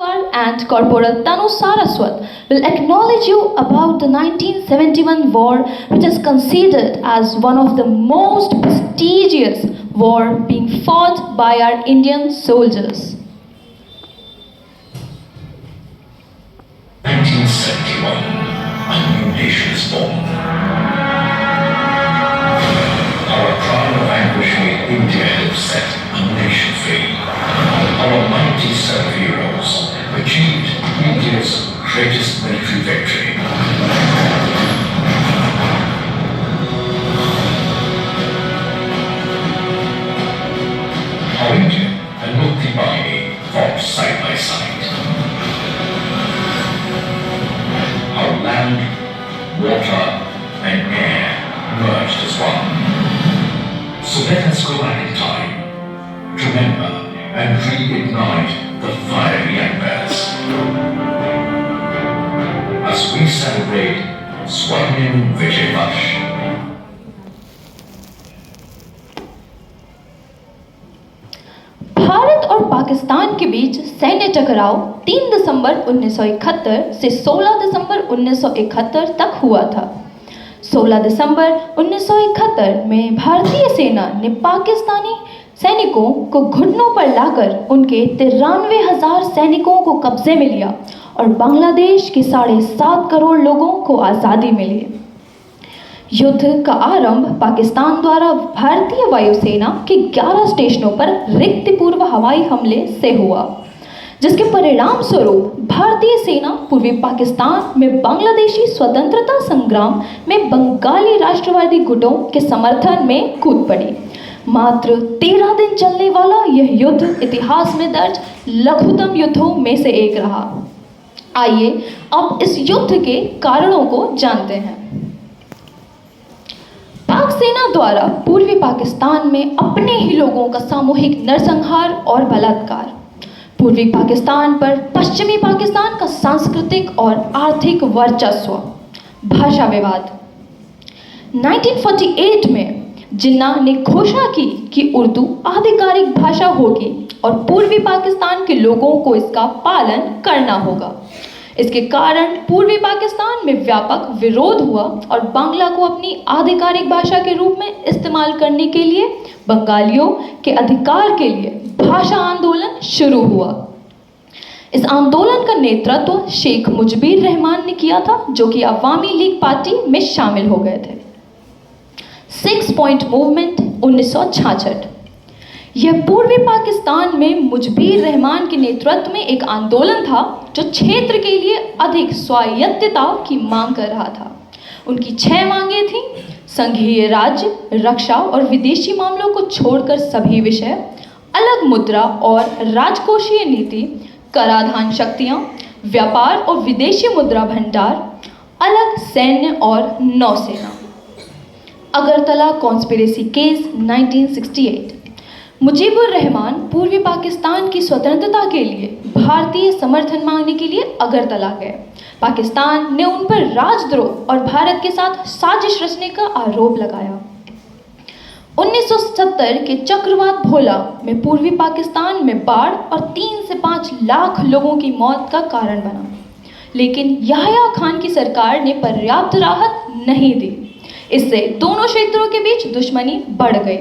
and Corporal Tanu Saraswat will acknowledge you about the 1971 war, which is considered as one of the most prestigious war being fought by our Indian soldiers. 1971, a new nation is born. Our cry of anguish made India help set a nation free. Our mighty set of heroes achieved India's greatest military victory. How India and Mukti Bahini fought side by side. Our land, water and air merged as one. So let us go back in time, remember and reignite the fiery embers. As we celebrate Swarnim Vijay. Bharat और पाकिस्तान के बीच सैन्य टकराव 3 दिसंबर 1971 से 16 दिसंबर 1971 तक हुआ था। 16 दिसंबर 1971 में भारतीय सेना ने पाकिस्तानी सैनिकों को घुटनों पर लाकर उनके 93,000 सैनिकों को कब्जे में लिया और बांग्लादेश के 7.5 करोड़ लोगों को आज़ादी मिली। युद्ध का आरंभ पाकिस्तान द्वारा भारतीय वायुसेना के 11 स्टेशनों पर रिक्तिपूर्व हवाई हमले से हुआ, जिसके परिणाम स्वरूप भारतीय सेना पूर्वी पाकिस्तान में बांग्लादेशी स्वतंत्रता संग्राम में बंगाली राष्ट्रवादी गुटों के समर्थन में कूद पड़ी। मात्र 13 दिन चलने वाला यह युद्ध इतिहास में दर्ज लघुतम युद्धों में से एक रहा। आइए अब इस युद्ध के कारणों को जानते हैं। पाक सेना द्वारा पूर्वी पाकिस्तान में अपने ही लोगों का सामूहिक नरसंहार और बलात्कार, पूर्वी पाकिस्तान पर पश्चिमी पाकिस्तान का सांस्कृतिक और आर्थिक वर्चस्व, भाषा विवाद। 1948 में जिन्ना ने घोषणा की कि उर्दू आधिकारिक भाषा होगी और पूर्वी पाकिस्तान के लोगों को इसका पालन करना होगा। इसके कारण पूर्वी पाकिस्तान में व्यापक विरोध हुआ और बांग्ला को अपनी आधिकारिक भाषा के रूप में इस्तेमाल करने के लिए बंगालियों के अधिकार के लिए भाषा आंदोलन शुरू हुआ। इस आंदोलन का नेतृत्व शेख मुजीबुर रहमान ने किया था, जो कि अवामी लीग पार्टी में शामिल हो गए थे। 6 पॉइंट मूवमेंट 1966। यह पूर्वी पाकिस्तान में मुजीबुर रहमान के नेतृत्व में एक आंदोलन था जो क्षेत्र के लिए अधिक स्वायत्तता की मांग कर रहा था। उनकी 6 मांगें थीं: संघीय राज्य, रक्षा और विदेशी मामलों को छोड़कर सभी विषय, अलग मुद्रा और राजकोषीय नीति, कराधान शक्तियाँ, व्यापार और विदेशी मुद्रा भंडार, अलग सैन्य और नौसेना। Agartala conspiracy case 1968। मुजीबुर रहमान पूर्वी पाकिस्तान की स्वतंत्रता के लिए भारतीय समर्थन मांगने के लिए अगरतला गए। पाकिस्तान ने उन पर राजद्रोह और भारत के साथ साजिश रचने का आरोप लगाया। 1970 के चक्रवात भोला में पूर्वी पाकिस्तान में बाढ़ और 3 से 5 लाख लोगों की मौत का कारण बना, लेकिन याह्या खान की सरकार ने पर्याप्त राहत नहीं दी। इससे दोनों क्षेत्रों के बीच दुश्मनी बढ़ गई।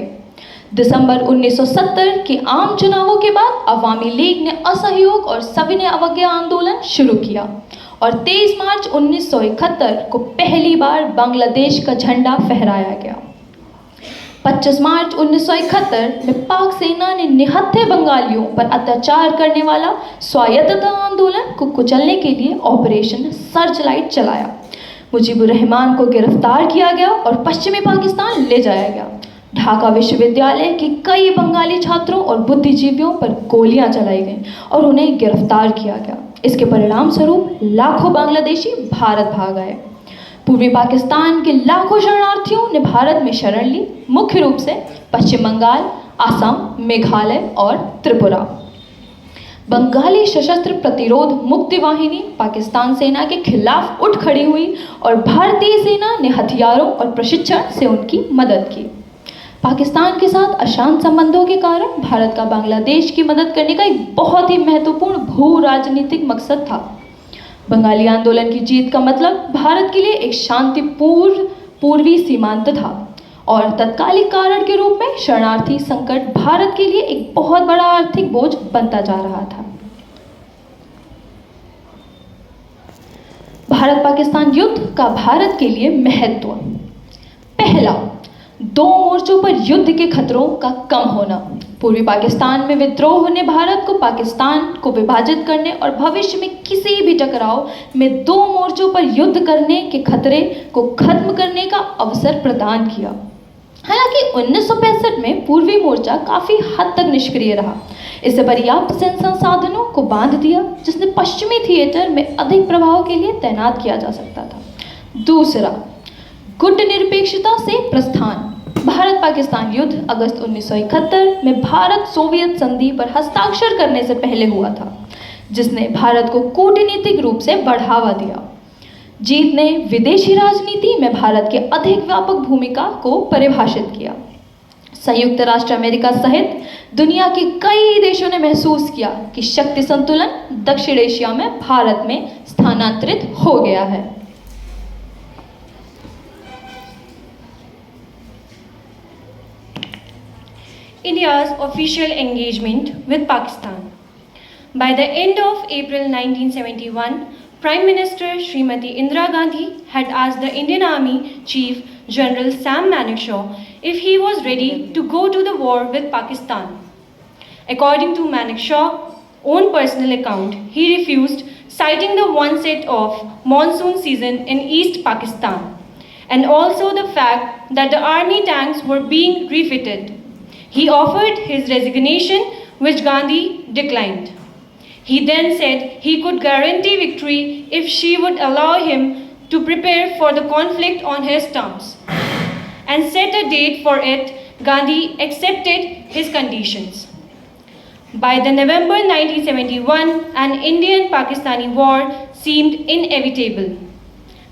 दिसंबर 1970 के आम चुनावों के बाद अवामी लीग ने असहयोग और सविनय अवज्ञा आंदोलन शुरू किया और 23 मार्च 1971 को पहली बार बांग्लादेश का झंडा फहराया गया। 25 मार्च 1971 में पाक सेना ने निहत्थे बंगालियों पर अत्याचार करने वाला स्वायत्तता आंदोलन को कुचलने के लिए ऑपरेशन सर्चलाइट चलाया। मुजीबुर रहमान को गिरफ्तार किया गया और पश्चिमी पाकिस्तान ले जाया गया। ढाका विश्वविद्यालय के कई बंगाली छात्रों और बुद्धिजीवियों पर गोलियां चलाई गईं और उन्हें गिरफ्तार किया गया। इसके परिणाम स्वरूप लाखों बांग्लादेशी भारत भाग आए। पूर्वी पाकिस्तान के लाखों शरणार्थियों ने भारत में शरण ली, मुख्य रूप से पश्चिम बंगाल, असम, मेघालय और त्रिपुरा। बंगाली सशस्त्र प्रतिरोध मुक्ति वाहिनी पाकिस्तान सेना के खिलाफ उठ खड़ी हुई और भारतीय सेना ने हथियारों और प्रशिक्षण से उनकी मदद की। पाकिस्तान के साथ अशांत संबंधों के कारण भारत का बांग्लादेश की मदद करने का एक बहुत ही महत्वपूर्ण भू राजनीतिक मकसद था। बंगाली आंदोलन की जीत का मतलब भारत के लिए एक शांतिपूर्ण पूर्वी सीमांत था और तत्कालिक कारण के रूप में शरणार्थी संकट भारत के लिए एक बहुत बड़ा आर्थिक बोझ बनता जा रहा था। भारत पाकिस्तान युद्ध का भारत के लिए महत्व। पहला, दो मोर्चों पर युद्ध के खतरों का कम होना। पूर्वी पाकिस्तान में विद्रोह ने भारत को पाकिस्तान को विभाजित करने और भविष्य में किसी भी टकराव में दो मोर्चों पर युद्ध करने के खतरे को खत्म करने का अवसर प्रदान किया। हालांकि 1965 में पूर्वी मोर्चा काफी हद तक निष्क्रिय रहा। इससे पर्याप्त सैन्य संसाधनों को बांध दिया जिसने पश्चिमी थिएटर में अधिक प्रभाव के लिए तैनात किया जा सकता था। दूसरा, गुट निरपेक्षता से प्रस्थान। भारत पाकिस्तान युद्ध अगस्त 1971 में भारत सोवियत संधि पर हस्ताक्षर करने से पहले हुआ था, जिसने भारत को कूटनीतिक रूप से बढ़ावा दिया। जीत ने विदेशी राजनीति में भारत के अधिक व्यापक भूमिका को परिभाषित किया। संयुक्त राष्ट्र अमेरिका सहित दुनिया के कई देशों ने महसूस किया कि शक्ति संतुलन दक्षिण एशिया में भारत में स्थानांतरित हो गया है। India's official engagement with Pakistan. By the end of April 1971, Prime Minister Srimati Indira Gandhi had asked the Indian Army Chief General Sam Manekshaw if he was ready to go to the war with Pakistan. According to Manekshaw's own personal account, he refused, citing the onset of monsoon season in East Pakistan and also the fact that the army tanks were being refitted. He offered his resignation, which Gandhi declined. He then said he could guarantee victory if she would allow him to prepare for the conflict on his terms and set a date for it. Gandhi accepted his conditions. By the November 1971, an Indian-Pakistani war seemed inevitable.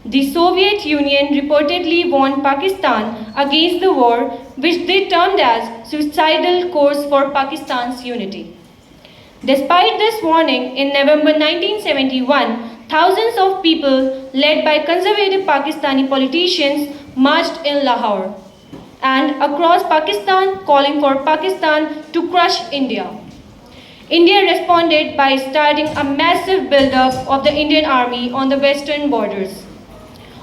The Soviet Union reportedly warned Pakistan against the war, which they termed as suicidal course for Pakistan's unity. Despite this warning, in November 1971, thousands of people, led by conservative Pakistani politicians, marched in Lahore and across Pakistan, calling for Pakistan to crush India. India responded by starting a massive build-up of the Indian Army on the western borders.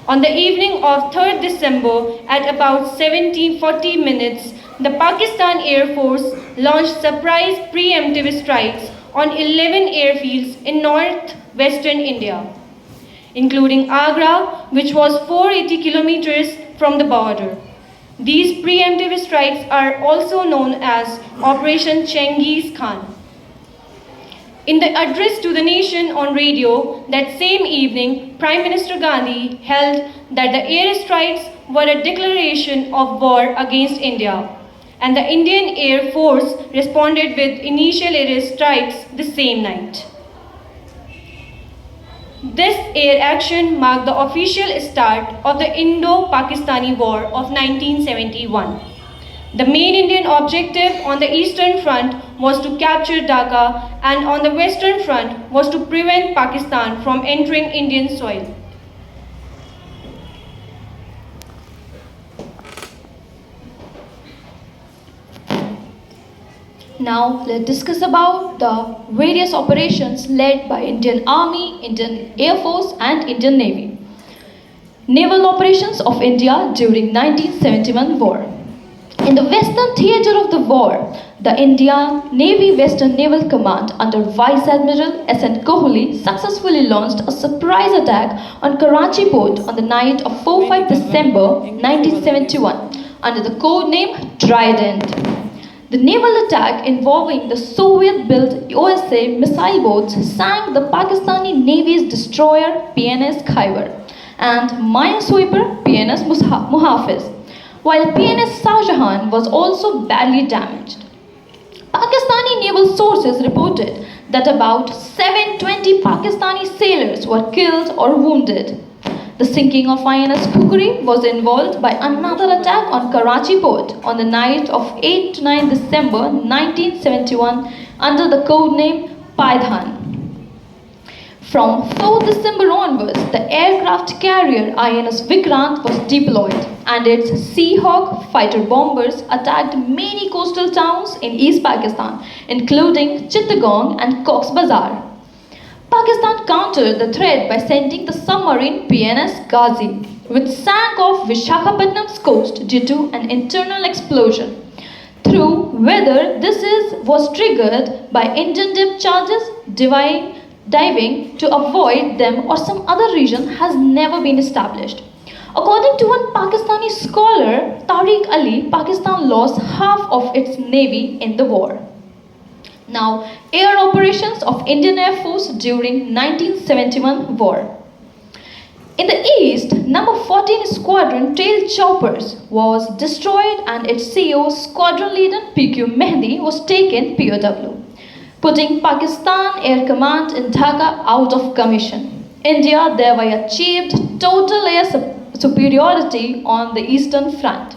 On the evening of 3rd December at about 17:40 minutes, the Pakistan Air Force launched surprise preemptive strikes on 11 airfields in northwestern India, including Agra, which was 480 kilometers from the border. These preemptive strikes are also known as Operation Chengiz Khan. In the address to the nation on radio that same evening, Prime Minister Gandhi held that the airstrikes were a declaration of war against India, and the Indian Air Force responded with initial airstrikes the same night. This air action marked the official start of the Indo-Pakistani War of 1971. The main Indian objective on the Eastern Front was to capture Dhaka, and on the Western Front was to prevent Pakistan from entering Indian soil. Now let's discuss about the various operations led by Indian Army, Indian Air Force and Indian Navy. Naval operations of India during 1971 war. In the western theatre of the war, the Indian Navy Western Naval Command under Vice Admiral S.N. Kohli successfully launched a surprise attack on Karachi port on the night of 4-5 December 1971 under the code name Trident. The naval attack involving the Soviet-built USA missile boats sank the Pakistani Navy's destroyer PNS Khyber and minesweeper PNS Muhafiz, while PNS Shahjahan was also badly damaged. Pakistani naval sources reported that about 720 Pakistani sailors were killed or wounded. The sinking of INS Kukri was involved by another attack on Karachi port on the night of 8 to 9 December 1971 under the code name Paidhan. From 4 December onwards, the aircraft carrier INS Vikrant was deployed and its Seahawk fighter bombers attacked many coastal towns in East Pakistan, including Chittagong and Cox's Bazar. Pakistan countered the threat by sending the submarine PNS Ghazi, which sank off Vishakhapatnam's coast due to an internal explosion. Through whether was triggered by Indian depth charges, diving to avoid them or some other reason has never been established. According to one Pakistani scholar, Tariq Ali, Pakistan lost half of its navy in the war. Now, air operations of Indian Air Force during 1971 war. In the east, number 14 Squadron tail choppers was destroyed and its CO, Squadron Leader PQ Mehdi, was taken POW, putting Pakistan Air Command in Dhaka out of commission. India thereby achieved total air superiority on the eastern front.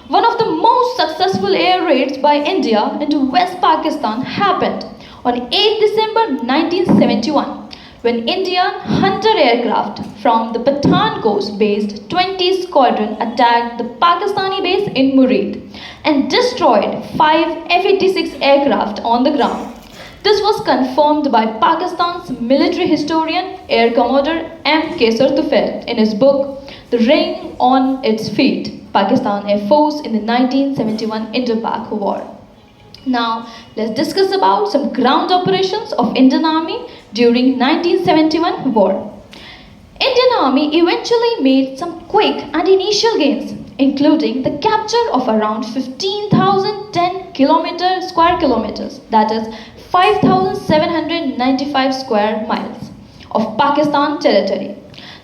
One of the most successful air raids by India into West Pakistan happened on 8 December 1971 when Indian Hunter aircraft from the Pathankot-based 20 Squadron attacked the Pakistani base in Murid and destroyed 5 F-86 aircraft on the ground. This was confirmed by Pakistan's military historian Air Commodore M. Kesar Tufail in his book The Ring on Its Feet, Pakistan Air Force in the 1971 Indo-Pak War. Now, let's discuss about some ground operations of Indian Army during 1971 war. Indian Army eventually made some quick and initial gains, including the capture of around 15,010 square kilometers, that is 5,795 square miles of Pakistan territory.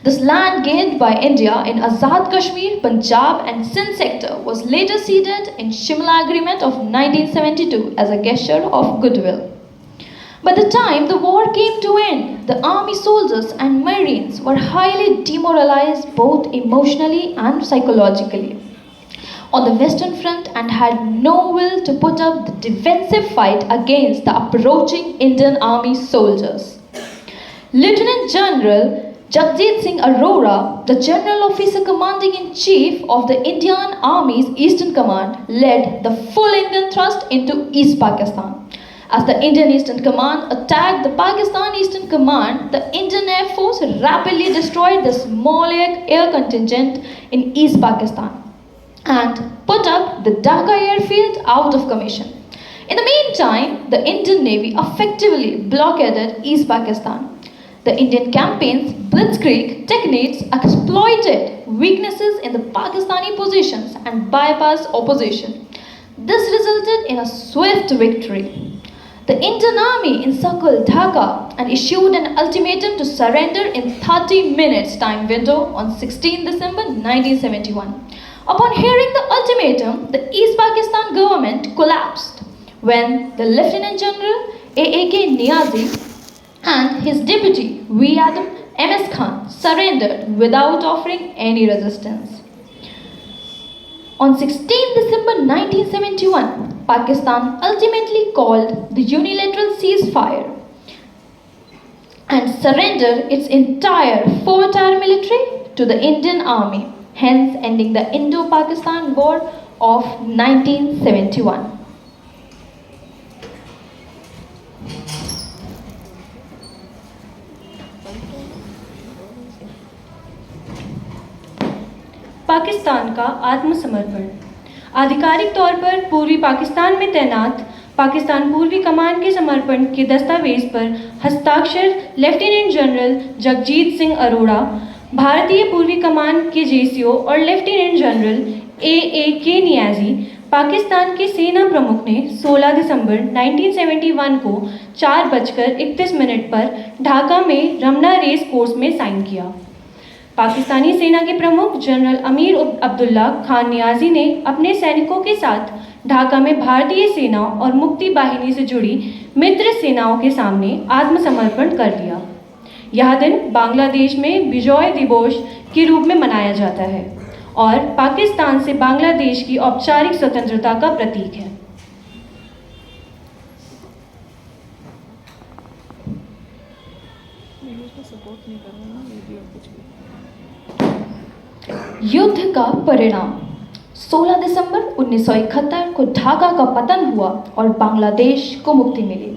This land gained by India in Azad Kashmir, Punjab and Sindh sector was later ceded in Shimla Agreement of 1972 as a gesture of goodwill. By the time the war came to end, the army soldiers and marines were highly demoralized both emotionally and psychologically on the Western Front and had no will to put up the defensive fight against the approaching Indian Army soldiers. Lieutenant General Jagjit Singh Arora, the General Officer Commanding-in-Chief of the Indian Army's Eastern Command, led the full Indian thrust into East Pakistan. As the Indian Eastern Command attacked the Pakistan Eastern Command, the Indian Air Force rapidly destroyed the small air contingent in East Pakistan and put up the Dhaka airfield out of commission. In the meantime, the Indian Navy effectively blockaded East Pakistan. The Indian campaign's blitzkrieg techniques exploited weaknesses in the Pakistani positions and bypassed opposition. This resulted in a swift victory. The Indian Army encircled Dhaka and issued an ultimatum to surrender in 30 minutes time window on 16 December 1971. Upon hearing the ultimatum, the East Pakistan government collapsed when the Lieutenant General A.A.K. Niazi and his deputy V. Adam M.S. Khan surrendered without offering any resistance. On 16 December 1971, Pakistan ultimately called the unilateral ceasefire and surrendered its entire four-tier military to the Indian Army, hence ending the Indo-Pakistan War of 1971. Pakistan का आत्मसमर्पण। आधिकारिक तौर पर पूर्वी पाकिस्तान में तैनात पाकिस्तान पूर्वी कमान के समर्पण के दस्तावेज पर हस्ताक्षर लेफ्टिनेंट जनरल जगजीत सिंह अरोड़ा, भारतीय पूर्वी कमान के जेसीओ और lieutenant general A.A.K. Niazi, Pakistan के सेना प्रमुख ने 16 दिसंबर 1971 को 4:31 पर ढाका में रमना रेस कोर्स में साइन किया। पाकिस्तानी सेना के प्रमुख जनरल अमीर अब्दुल्ला खान नियाजी ने अपने सैनिकों के साथ ढाका में भारतीय सेना और मुक्ति बाहिनी से जुड़ी मित्र सेनाओं के सामने आत्मसमर्पण कर दिया। यह दिन बांग्लादेश में विजय दिवस के रूप में मनाया जाता है और पाकिस्तान से बांग्लादेश की औपचारिक स्वतंत्रता का प्रतीक है। युद्ध का परिणाम 16 दिसंबर 1971 को ढाका का पतन हुआ और बांग्लादेश को मुक्ति मिली।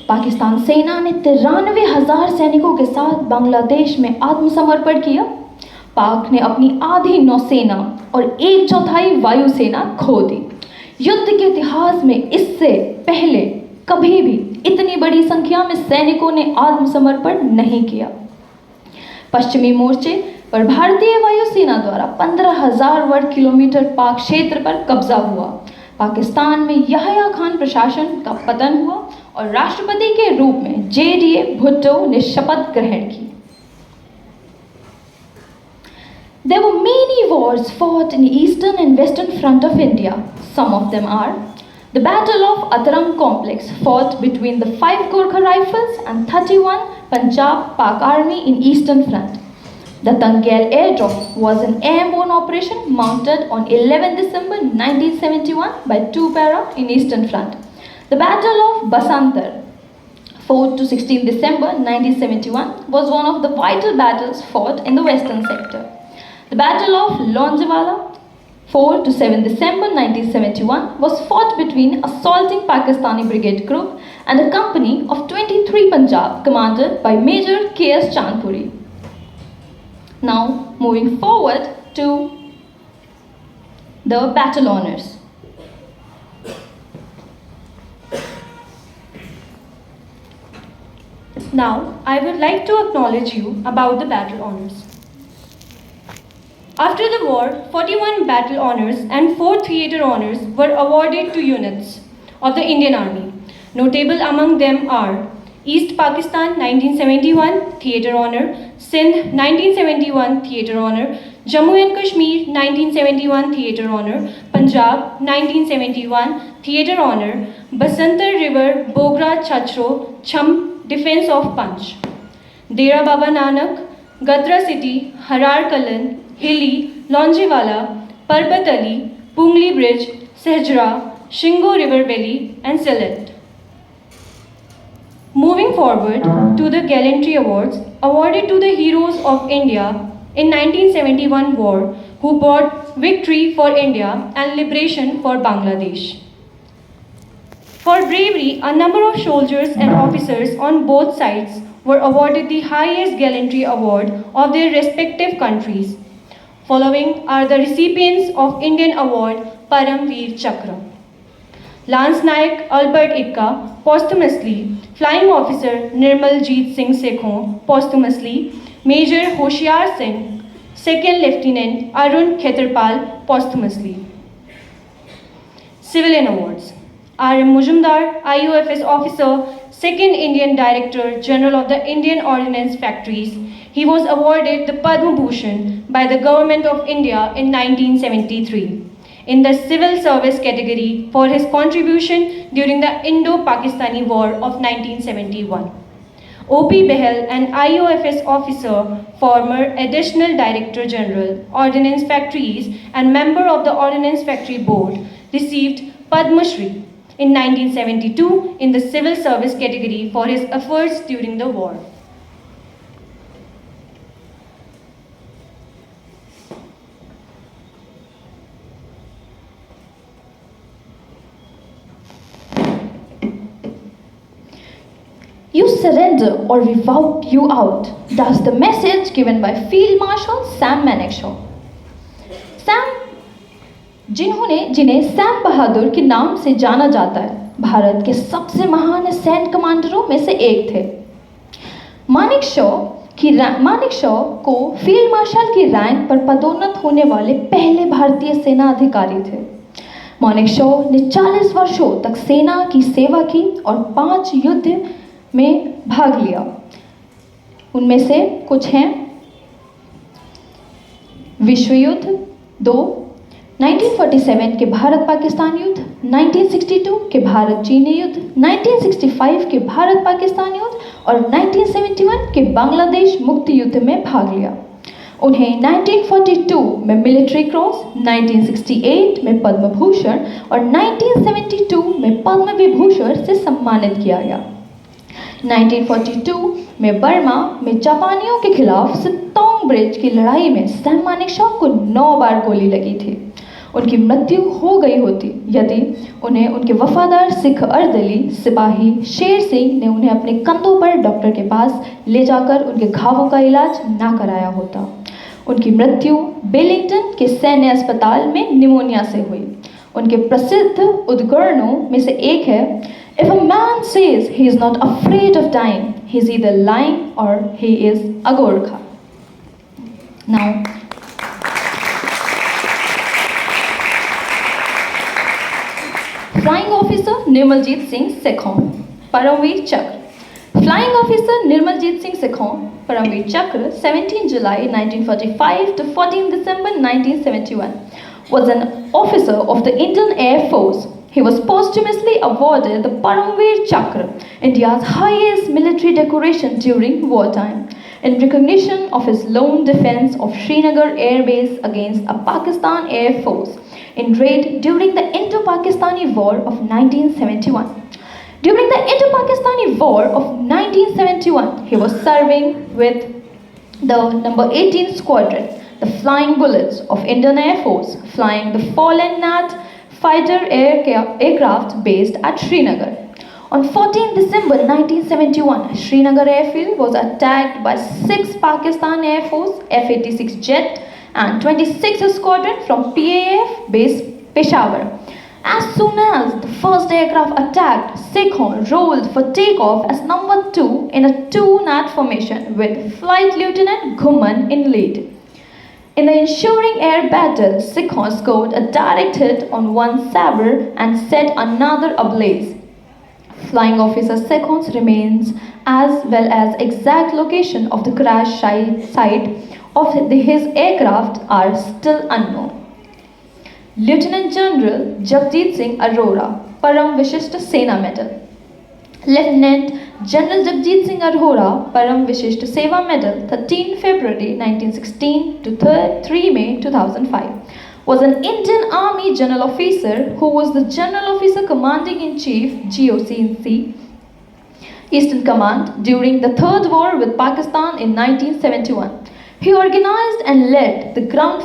पाकिस्तान सेना ने 93,000 सैनिकों के साथ बांग्लादेश में आत्मसमर्पण किया। पाक ने अपनी आधी नौसेना और 1/4 वायुसेना खो दी। युद्ध के इतिहास में इससे पहले कभी भी इतनी बड़ी संख्या में सैनिकों ने आत्मसमर्पण नहीं किया। पश्चिमी मोर्चे पर भारतीय वायुसेना द्वारा 15,000 वर्ग किलोमीटर पाक क्षेत्र पर कब्जा हुआ। पाकिस्तान में याह्या खान प्रशासन का पतन हुआ और राष्ट्रपति के रूप में JDA भुट्टो ने शपथ ग्रहण की। There were many wars fought in eastern and western front of India. Some of them are the Battle of Atarang Complex, fought between the 5 Gorkha Rifles and 31 Punjab Pak Army in eastern front. The Tangail airdrop was an airborne operation mounted on 11 December 1971 by 2 para in eastern front. The Battle of Vasundhara, 4 to 16 December 1971, was one of the vital battles fought in the western sector. The Battle of Lonjewala, 4 to 7 December 1971, was fought between assaulting Pakistani Brigade Group and a company of 23 Punjab commanded by Major K.S. Chandpuri. Now, moving forward to the battle honors. Now, I would like to acknowledge you about the battle honors. After the war, 41 battle honors and 4 theatre honors were awarded to units of the Indian Army. Notable among them are East Pakistan 1971 Theatre Honour, Sindh 1971 Theatre Honour, Jammu and Kashmir 1971 Theatre Honour, Punjab 1971 Theatre Honour, Basantar River Bogra Chachro Cham Defence of Punch, Dera Baba Nanak, Gadra City, Harar Kalan, Hilli, Lonjewala, Parbat Ali, Pungli Bridge, Sehjra, Shingo River Valley and Sylhet. Moving forward to the Gallantry Awards awarded to the heroes of India in 1971 war who brought victory for India and liberation for Bangladesh. For bravery, a number of soldiers and officers on both sides were awarded the highest Gallantry Award of their respective countries. Following are the recipients of Indian Award Param Veer Chakra. Lance Naik Albert Ikka, posthumously, Flying Officer Nirmal Jeet Singh Sekhon, posthumously, Major Hoshiar Singh, Second Lieutenant Arun Khetarpal, posthumously. Civilian Awards. R.M. Mujumdar, IOFS Officer, Second Indian Director General of the Indian Ordnance Factories. He was awarded the Padma Bhushan by the Government of India in 1973. In the civil service category for his contribution during the Indo-Pakistani War of 1971. O.P. Behel, an IOFS officer, former Additional Director General, Ordnance Factories and member of the Ordnance Factory Board, received Padma Shri in 1972 in the civil service category for his efforts during the war. You surrender or we vote you out. That's the message given by Field Marshal Sam Manekshaw. जिन्हें Sam बहादुर के नाम से जाना जाता है, भारत के सबसे महान सैन्य कमांडरों में से एक थे। मानेकशॉ को फील्ड मार्शल की रैंक पर पदोन्नत होने वाले पहले भारतीय सेना अधिकारी थे। मानेकशॉ ने 40 वर्षों तक सेना की सेवा की और 5 युद्ध में भाग लिया। उनमें से कुछ हैं विश्व युद्ध 2, 1947 के भारत पाकिस्तान युद्ध, 1962 के भारत चीन युद्ध, 1965 के भारत पाकिस्तान युद्ध और 1971 के बांग्लादेश मुक्ति युद्ध में भाग लिया। उन्हें 1942 में मिलिट्री क्रॉस, 1968 में पद्म भूषण और 1972 में पद्म विभूषण से सम्मानित किया गया। 1942 में बर्मा में जापानियों के खिलाफ सितोंग ब्रिज की लड़ाई में सैम मानेकशॉ को 9 बार गोली लगी थी। उनकी मृत्यु हो गई होती यदि उन्हें उनके वफादार सिख अर्दली सिपाही शेर सिंह ने उन्हें अपने कंधों पर डॉक्टर के पास ले जाकर उनके घावों का इलाज ना कराया होता। उनकी मृत्यु बेलिंगटन के सैन्य अस्पताल में निमोनिया से हुई। उनके प्रसिद्ध उद्गारणों में से एक है, If a man says he is not afraid of dying, he is either lying or he is a Gorkha. Now, Flying Officer Nirmaljeet Singh Sekhon, Paramveer Chakra. Flying Officer Nirmaljeet Singh Sekhon, Paramveer Chakra, 17 July 1945 to 14 December 1971, was an officer of the Indian Air Force. He was posthumously awarded the Paramveer Chakra, India's highest military decoration during wartime, in recognition of his lone defense of Srinagar Air Base against a Pakistan Air Force in raid during the Indo-Pakistani War of 1971. During the Indo-Pakistani War of 1971, he was serving with the number 18 Squadron, the Flying Bullets of Indian Air Force, flying the fallen Nat fighter aircraft based at Srinagar. On 14 December 1971, Srinagar airfield was attacked by 6 Pakistan Air Force F-86 jet and 26 Squadron from PAF base Peshawar. As soon as the first aircraft attacked, Sekhon rolled for takeoff as number 2 in a 2-nat formation with Flight Lieutenant Ghumman in lead. In the ensuing air battle, Sekhon scored a direct hit on one sabre and set another ablaze. Flying Officer Sekhon's remains as well as exact location of the crash site of his aircraft are still unknown. Lieutenant General Jagjit Singh Arora, Param Vishishta Sena Medal. Lieutenant General Jagjit Singh Arora, Param Vishishta Seva Medal, 13 February 1916 to 3 May 2005, was an Indian Army General Officer who was the General Officer Commanding-in-Chief GOC-in-C Eastern Command during the Third War with Pakistan in 1971. He organized and led the Ground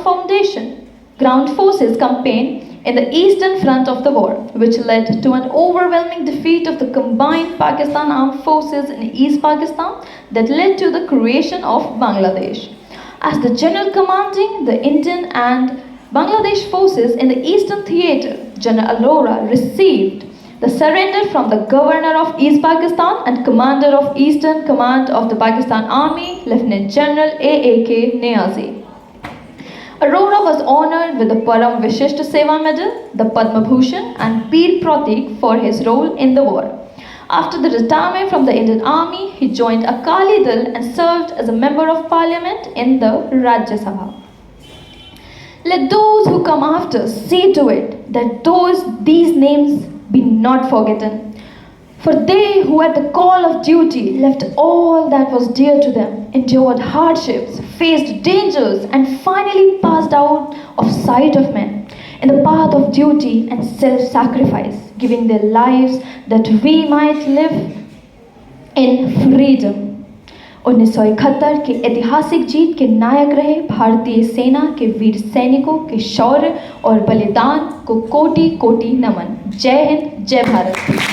Forces campaign in the Eastern Front of the war, which led to an overwhelming defeat of the combined Pakistan Armed Forces in East Pakistan that led to the creation of Bangladesh. As the General commanding the Indian and Bangladesh forces in the Eastern Theatre, General Arora received the surrender from the Governor of East Pakistan and Commander of Eastern Command of the Pakistan Army, Lieutenant General A.A.K. Niazi. Arora was honored with the Param Vishishta Seva Medal, the Padma Bhushan and Peer Pratik for his role in the war. After the retirement from the Indian Army, he joined Akali Dal and served as a member of parliament in the Rajya Sabha. Let those who come after see to it that these names be not forgotten. For they who at the call of duty left all that was dear to them, endured hardships, faced dangers and finally passed out of sight of men in the path of duty and self-sacrifice, giving their lives that we might live in freedom. 1971 के ऐतिहासिक जीत के नायक रहे भारतीय सेना के वीर सैनिकों के शौर्य और बलिदान को कोटि कोटि नमन। जय हिंद, जय भारत।